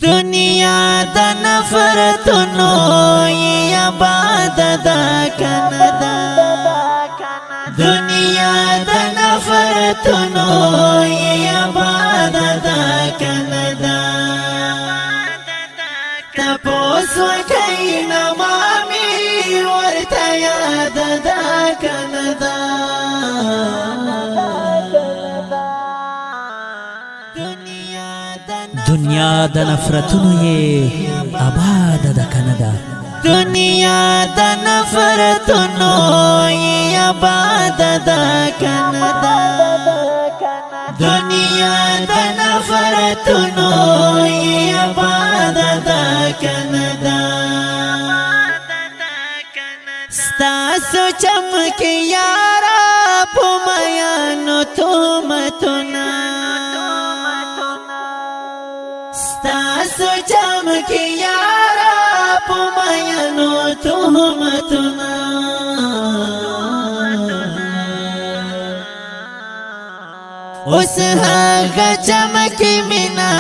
دنیا د نفرتونو یا باد دا کندا دنیا د نفرتونو یا باد دا کندا تپوس وکای نمامی ورته یاد دا کندا دنیا د نفرتونو یې آباد ده کنه ده دنیا د نفرتونو یې آباد ده کنه ده دنیا د نفرتونو یې آباد ده کنه ده ستاسو چمک یارا په میانو تهمتونه ستاسو چمک یارا په میانو تهمتونه اوس هغه چمک مینا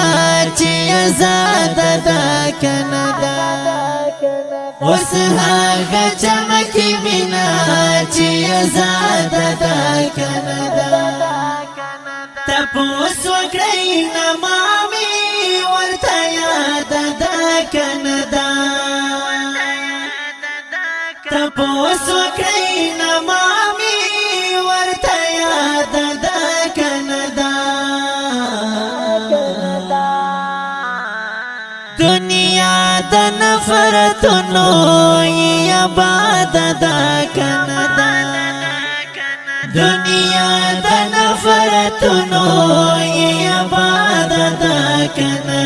چې آزاد ده کنه ده اوس هغه چمک مینا چې آزاد ده کنه ده تپوس وکړئ نمامي ورته یاد ده کنه ده تپوس وکړئ نمامي ورته یاد ده کنه ده دنیا د نفرتونو یا باد ده کنه ده دنیا د نفرتونو یا باد ده کنه